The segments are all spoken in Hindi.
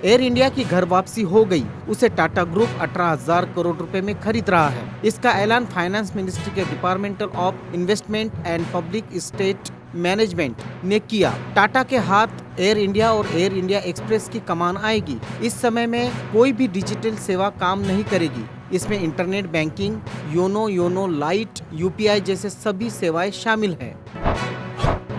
एयर इंडिया की घर वापसी हो गई। उसे टाटा ग्रुप 18,000 करोड़ रुपए में खरीद रहा है। इसका ऐलान फाइनेंस मिनिस्ट्री के departmental of investment and public state management ने किया। टाटा के हाथ एयर इंडिया और एयर इंडिया एक्सप्रेस की कमान आएगी। इस समय में कोई भी डिजिटल सेवा काम नहीं करेगी। इसमें internet banking, YONO light, UPI जैसे सभी सेवाएं शामिल हैं।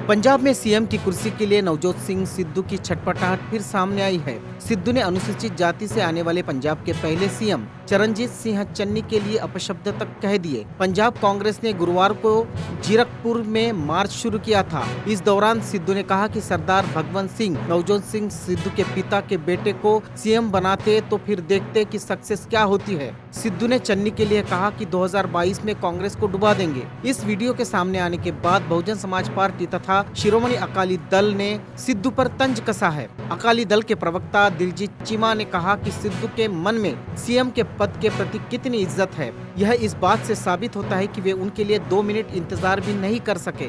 पंजाब में सीएम की कुर्सी के लिए नवजोत सिंह सिद्धू की छटपटाहट फिर सामने आई है। सिद्धू ने अनुसूचित जाति से आने वाले पंजाब के पहले सीएम चरणजीत सिंह चन्नी के लिए अपशब्द तक कह दिए। पंजाब कांग्रेस ने गुरुवार को जीरकपुर में मार्च शुरू किया था। इस दौरान सिद्धू ने कहा कि सरदार भगवंत सिंह नवजोत सिंह सिद्धू के पिता के बेटे को सीएम बनाते तो फिर देखते कि सक्सेस क्या होती है। सिद्धू ने चन्नी के लिए कहा कि 2022 में कांग्रेस को डुबा देंगे। इस वीडियो के सामने आने के बाद बहुजन समाज पार्टी तथा शिरोमणि अकाली दल ने सिद्धू पर तंज कसा है। अकाली दल के प्रवक्ता दिलजीत चीमा ने कहा कि सिद्धू के मन में सीएम के पद के प्रति कितनी इज्जत है, यह इस बात से साबित होता है कि वे उनके लिए 2 मिनट इंतजार भी नहीं कर सके।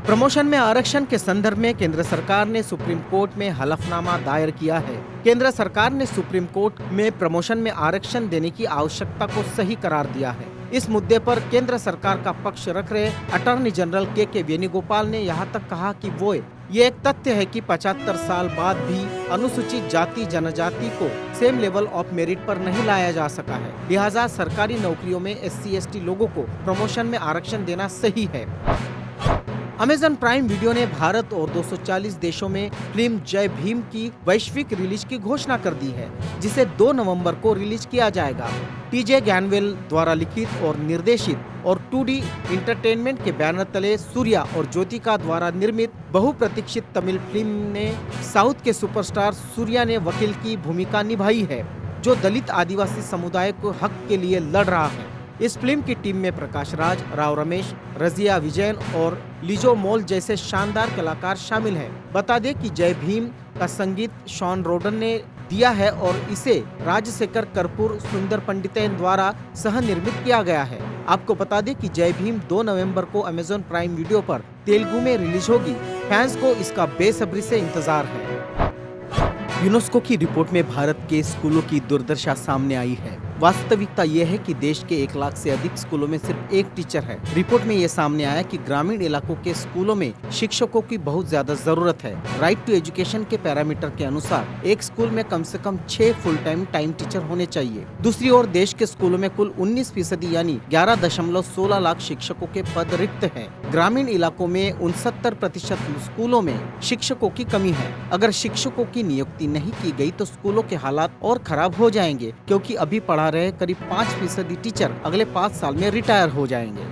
प्रमोशन में आरक्षण के संदर्भ में केंद्र सरकार ने सुप्रीम कोर्ट में हलफनामा दायर किया है। केंद्र सरकार ने सुप्रीम कोर्ट में प्रमोशन में आरक्षण देने की आवश्यकता को सही करार दिया है। इस मुद्दे पर केंद्र सरकार का पक्ष रख रहे अटॉर्नी जनरल के वेणुगोपाल ने यहाँ तक कहा कि ये एक तथ्य है कि 75 साल बाद भी अनुसूचित जाति जनजाति को सेम लेवल ऑफ मेरिट पर नहीं लाया जा सका है। लिहाजा सरकारी नौकरियों में SC/ST लोगों को प्रमोशन में आरक्षण देना सही है। अमेज़न प्राइम वीडियो ने भारत और 240 देशों में फिल्म जय भीम की वैश्विक रिलीज की घोषणा कर दी है, जिसे 2 नवंबर को रिलीज किया जाएगा। TJ ज्ञानवेल द्वारा लिखित और निर्देशित और 2D इंटरटेनमेंट के बैनर तले सूर्या और ज्योतिका द्वारा निर्मित बहुप्रतीक्षित तमिल फिल्म ने साउथ के सुपरस्टार सूर्या ने वकील की भूमिका निभाई है, जो दलित आदिवासी समुदाय को हक के लिए लड़ रहा है। इस फिल्म की टीम में प्रकाश राज, राव रमेश, रजिया विजयन और लिजो मोल जैसे शानदार कलाकार शामिल हैं। बता दें कि जय भीम का संगीत शॉन रोडन ने दिया है और इसे राजशेखर कर्पूर, सुंदर पंडितैन द्वारा सह निर्मित किया गया है। आपको बता दें कि जय भीम 2 नवंबर को अमेज़न प्राइम वीडियो पर तेलुगु में रिलीज होगी। फैंस को इसका बेसब्री से इंतजार है। यूनेस्को की रिपोर्ट में भारत के स्कूलों की दुर्दशा सामने आई है। वास्तविकता यह है कि देश के 1 लाख से अधिक स्कूलों में सिर्फ एक टीचर है। रिपोर्ट में यह सामने आया कि ग्रामीण इलाकों के स्कूलों में शिक्षकों की बहुत ज्यादा जरूरत है। राइट टू एजुकेशन के पैरामीटर के अनुसार एक स्कूल में कम से कम 6 फुल टाइम टीचर होने चाहिए। दूसरी ओर देश के स्कूलों में कुल 19% यानी 11.16 लाख शिक्षकों के पद रिक्त हैं। ग्रामीण इलाकों में 69% स्कूलों में शिक्षकों की कमी है। अगर शिक्षकों की नियुक्ति नहीं की गई तो स्कूलों के हालात और खराब हो जाएंगे, क्योंकि अभी पढ़ा रहे करीब 5% टीचर अगले 5 साल में रिटायर हो जाएंगे।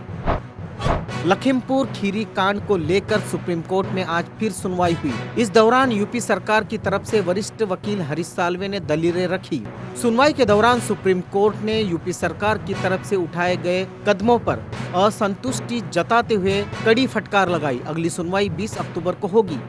लखीमपुर खीरी कांड को लेकर सुप्रीम कोर्ट में आज फिर सुनवाई हुई। इस दौरान यूपी सरकार की तरफ से वरिष्ठ वकील हरीश साल्वे ने दलीलें रखी। सुनवाई के दौरान सुप्रीम कोर्ट ने यूपी सरकार की तरफ से उठाए गए कदमों पर असंतुष्टि जताते हुए कड़ी फटकार लगाई। अगली सुनवाई 20 अक्टूबर को होगी।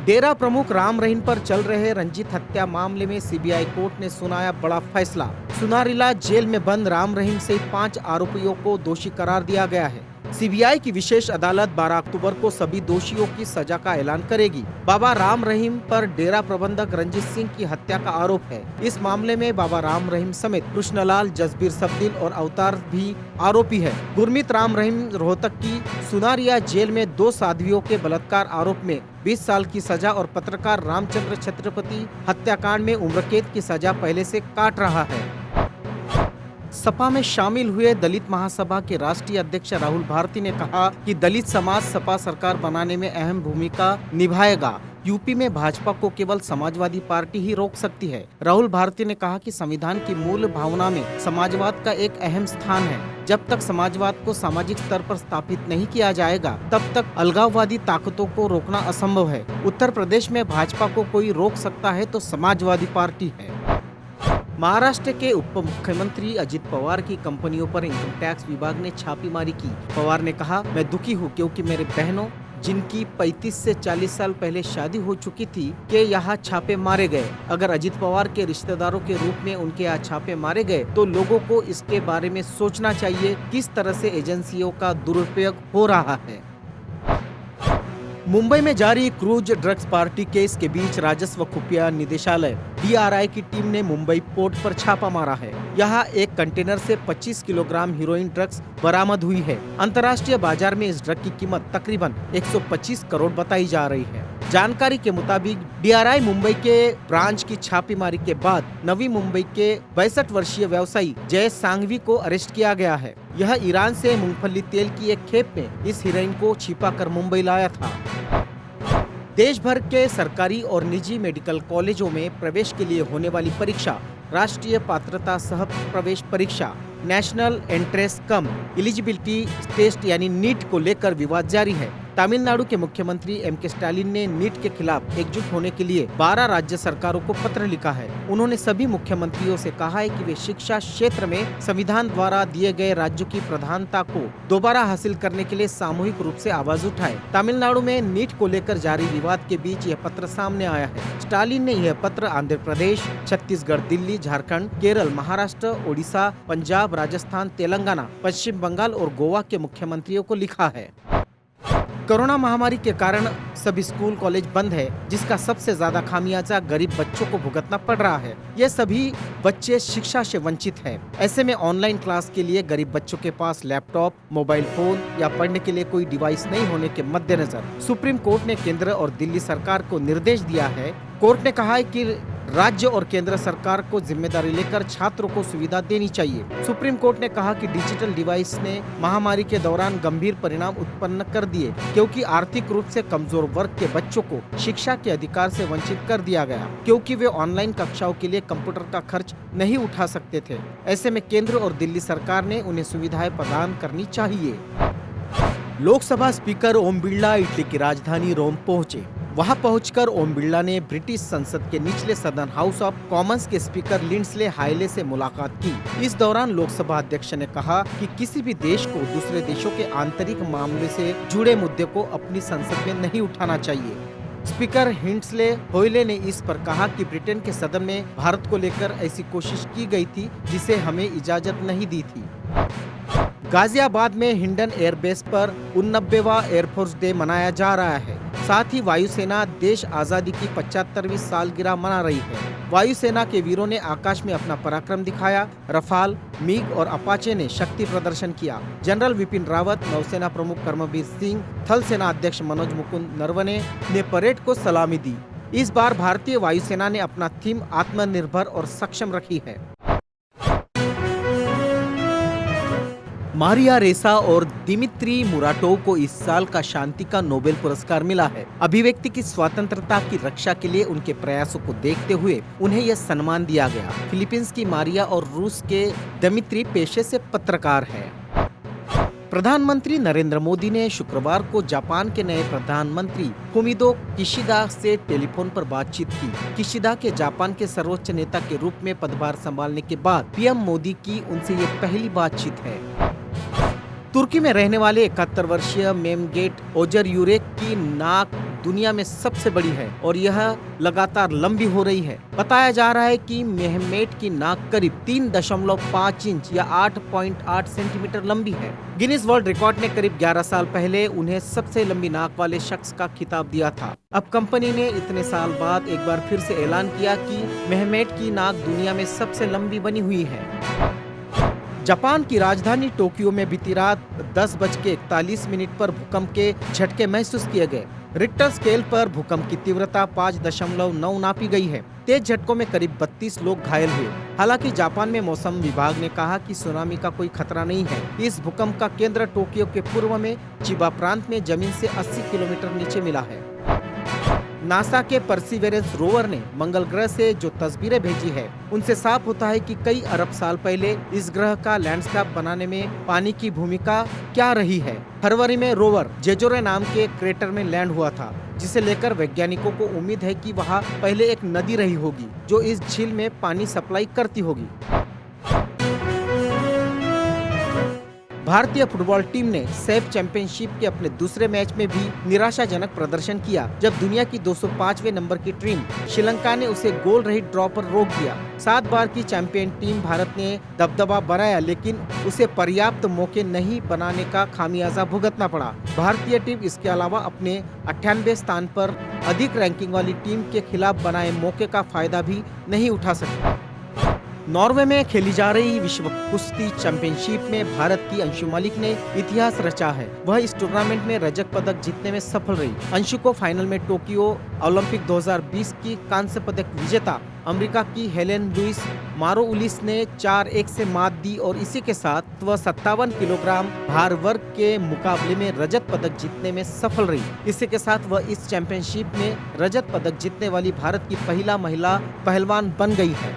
डेरा प्रमुख राम रहीम पर चल रहे रंजीत हत्या मामले में सीबीआई कोर्ट ने सुनाया बड़ा फैसला। सुनारीला जेल में बंद राम रहीम से 5 आरोपियों को दोषी करार दिया गया है। सीबीआई की विशेष अदालत 12 अक्टूबर को सभी दोषियों की सजा का ऐलान करेगी। बाबा राम रहीम पर डेरा प्रबंधक रंजीत सिंह की हत्या का आरोप है। इस मामले में बाबा राम रहीम समेत कृष्णलाल, जसबीर सबदिल और अवतार भी आरोपी है। गुरमीत राम रहीम रोहतक की सुनारिया जेल में 2 साध्वियों के बलात्कार आरोप में 20 साल की सजा और पत्रकार रामचंद्र छत्रपति हत्याकांड में उम्रकैद की सजा पहले से काट रहा है। सपा में शामिल हुए दलित महासभा के राष्ट्रीय अध्यक्ष राहुल भारती ने कहा कि दलित समाज सपा सरकार बनाने में अहम भूमिका निभाएगा। यूपी में भाजपा को केवल समाजवादी पार्टी ही रोक सकती है। राहुल भारती ने कहा कि संविधान की मूल भावना में समाजवाद का एक अहम स्थान है। जब तक समाजवाद को सामाजिक स्तर पर स्थापित नहीं किया जाएगा, तब तक अलगाववादी ताकतों को रोकना असंभव है। उत्तर प्रदेश में भाजपा को कोई रोक सकता है तो समाजवादी पार्टी है। महाराष्ट्र के उप मुख्यमंत्री अजित पवार की कंपनियों पर इनकम टैक्स विभाग ने छापेमारी की। पवार ने कहा, मैं दुखी हूँ क्योंकि मेरे बहनों जिनकी 35 से 40 साल पहले शादी हो चुकी थी के यहाँ छापे मारे गए। अगर अजित पवार के रिश्तेदारों के रूप में उनके यहाँ छापे मारे गए तो लोगों को इसके बारे में सोचना चाहिए किस तरह से एजेंसियों का दुरुपयोग हो रहा है। मुंबई में जारी क्रूज ड्रग्स पार्टी केस के बीच राजस्व खुफिया निदेशालय DRI की टीम ने मुंबई पोर्ट पर छापा मारा है। यहाँ एक कंटेनर से 25 किलोग्राम हीरोइन ड्रग्स बरामद हुई है। अंतर्राष्ट्रीय बाजार में इस ड्रग की कीमत तकरीबन 125 करोड़ बताई जा रही है। जानकारी के मुताबिक DRI मुंबई के ब्रांच की छापेमारी के बाद नवी मुंबई के 62 वर्षीय व्यवसायी जय सांघवी को अरेस्ट किया गया है। यह ईरान से मूंगफली तेल की एक खेप में इस हीरोइन को छिपाकर मुंबई लाया था। देश भर के सरकारी और निजी मेडिकल कॉलेजों में प्रवेश के लिए होने वाली परीक्षा राष्ट्रीय पात्रता सह प्रवेश परीक्षा नेशनल एंट्रेंस कम एलिजिबिलिटी टेस्ट यानी नीट को लेकर विवाद जारी है। तमिलनाडु के मुख्यमंत्री MK स्टालिन ने नीट के खिलाफ एकजुट होने के लिए 12 राज्य सरकारों को पत्र लिखा है। उन्होंने सभी मुख्यमंत्रियों से कहा है कि वे शिक्षा क्षेत्र में संविधान द्वारा दिए गए राज्यों की प्रधानता को दोबारा हासिल करने के लिए सामूहिक रूप से आवाज उठाए। तमिलनाडु में नीट को लेकर जारी विवाद के बीच यह पत्र सामने आया है। स्टालिन ने यह पत्र आंध्र प्रदेश, छत्तीसगढ़, दिल्ली, झारखंड, केरल, महाराष्ट्र, ओडिशा, पंजाब, राजस्थान, तेलंगाना, पश्चिम बंगाल और गोवा के मुख्यमंत्रियों को लिखा है। कोरोना महामारी के कारण सभी स्कूल कॉलेज बंद है, जिसका सबसे ज्यादा खामियाजा गरीब बच्चों को भुगतना पड़ रहा है। ये सभी बच्चे शिक्षा से वंचित हैं। ऐसे में ऑनलाइन क्लास के लिए गरीब बच्चों के पास लैपटॉप, मोबाइल फोन या पढ़ने के लिए कोई डिवाइस नहीं होने के मद्देनजर सुप्रीम कोर्ट ने केंद्र और दिल्ली सरकार को निर्देश दिया है। कोर्ट ने कहा है कि राज्य और केंद्र सरकार को जिम्मेदारी लेकर छात्रों को सुविधा देनी चाहिए। सुप्रीम कोर्ट ने कहा कि डिजिटल डिवाइस ने महामारी के दौरान गंभीर परिणाम उत्पन्न कर दिए, क्योंकि आर्थिक रूप से कमजोर वर्ग के बच्चों को शिक्षा के अधिकार से वंचित कर दिया गया, क्योंकि वे ऑनलाइन कक्षाओं के लिए कंप्यूटर का खर्च नहीं उठा सकते थे। ऐसे में केंद्र और दिल्ली सरकार ने उन्हें सुविधाएं प्रदान करनी चाहिए। लोकसभा स्पीकर ओम बिरला इटली की राजधानी रोम पहुंचे। वहां पहुंचकर ओम बिरला ने ब्रिटिश संसद के निचले सदन हाउस ऑफ कॉमन्स के स्पीकर लिंडसे हाइले से मुलाकात की। इस दौरान लोकसभा अध्यक्ष ने कहा कि किसी भी देश को दूसरे देशों के आंतरिक मामले से जुड़े मुद्दे को अपनी संसद में नहीं उठाना चाहिए। स्पीकर लिंडसे हाइले ने इस पर कहा कि ब्रिटेन के सदन में भारत को लेकर ऐसी कोशिश की गई थी जिसे हमें इजाजत नहीं दी थी। गाजियाबाद में हिंडन एयरबेस पर 89वां एयरफोर्स डे मनाया जा रहा है। साथ ही वायुसेना देश आजादी की 75वीं सालगिरह मना रही है। वायुसेना के वीरों ने आकाश में अपना पराक्रम दिखाया। रफाल, मिग और अपाचे ने शक्ति प्रदर्शन किया। जनरल विपिन रावत, नौसेना प्रमुख कर्मवीर सिंह, थल सेना अध्यक्ष मनोज मुकुंद नरवणे ने परेड को सलामी दी। इस बार भारतीय वायुसेना ने अपना थीम आत्मनिर्भर और सक्षम रखी है। मारिया रेसा और दिमित्री मुराटोव को इस साल का शांति का नोबेल पुरस्कार मिला है। अभिव्यक्ति की स्वतंत्रता की रक्षा के लिए उनके प्रयासों को देखते हुए उन्हें यह सम्मान दिया गया। फिलीपींस की मारिया और रूस के दिमित्री पेशे से पत्रकार हैं। प्रधानमंत्री नरेंद्र मोदी ने शुक्रवार को जापान के नए प्रधानमंत्री फुमिदो किशिदा से टेलीफोन पर बातचीत की। किशिदा के जापान के सर्वोच्च नेता के रूप में पदभार संभालने के बाद पीएम मोदी की उनसे ये पहली बातचीत है। तुर्की में रहने वाले 71 वर्षीय मेमगेट ओजरयूरेक की नाक दुनिया में सबसे बड़ी है और यह लगातार लंबी हो रही है। बताया जा रहा है कि मेहमेट की नाक करीब 3.5 इंच या 8.8 सेंटीमीटर लंबी है। गिनीज वर्ल्ड रिकॉर्ड ने करीब 11 साल पहले उन्हें सबसे लंबी नाक वाले शख्स का खिताब दिया था। अब कंपनी ने इतने साल बाद एक बार फिर से ऐलान किया कि मेहमेट की नाक दुनिया में सबसे लंबी बनी हुई है। जापान की राजधानी टोक्यो में बीती रात 10:41 पर भूकंप के झटके महसूस किए गए। रिक्टर स्केल पर भूकंप की तीव्रता 5.9 नापी गई है। तेज झटकों में करीब 32 लोग घायल हुए। हालांकि जापान में मौसम विभाग ने कहा कि सुनामी का कोई खतरा नहीं है। इस भूकंप का केंद्र टोक्यो के पूर्व में चिबा प्रांत में जमीन से 80 किलोमीटर नीचे मिला है। नासा के परसिवेरेंस रोवर ने मंगल ग्रह से जो तस्वीरें भेजी है, उनसे साफ होता है कि कई अरब साल पहले इस ग्रह का लैंडस्केप बनाने में पानी की भूमिका क्या रही है। फरवरी में रोवर जेजोरे नाम के क्रेटर में लैंड हुआ था, जिसे लेकर वैज्ञानिकों को उम्मीद है कि वहां पहले एक नदी रही होगी जो इस झील में पानी सप्लाई करती होगी। भारतीय फुटबॉल टीम ने सैफ चैंपियनशिप के अपने दूसरे मैच में भी निराशाजनक प्रदर्शन किया, जब दुनिया की 205वें नंबर की टीम श्रीलंका ने उसे गोल रहित ड्रॉ पर रोक दिया। 7 बार की चैंपियन टीम भारत ने दबदबा बनाया, लेकिन उसे पर्याप्त मौके नहीं बनाने का खामियाजा भुगतना पड़ा। भारतीय टीम इसके अलावा अपने 98वें स्थान पर अधिक रैंकिंग वाली टीम के खिलाफ बनाए मौके का फायदा भी नहीं उठा सकी। नॉर्वे में खेली जा रही विश्व कुश्ती चैंपियनशिप में भारत की अंशु मलिक ने इतिहास रचा है। वह इस टूर्नामेंट में रजत पदक जीतने में सफल रही। अंशु को फाइनल में टोक्यो ओलंपिक 2020 की कांस्य पदक विजेता अमेरिका की हेलेन लुइस मारोउलिस ने 4-1 से मात दी और इसी के साथ वह 57 किलोग्राम भार वर्ग के मुकाबले में रजत पदक जीतने में सफल रही। इसी के साथ वह इस चैंपियनशिप में रजत पदक जीतने वाली भारत की पहला महिला पहलवान बन गई है।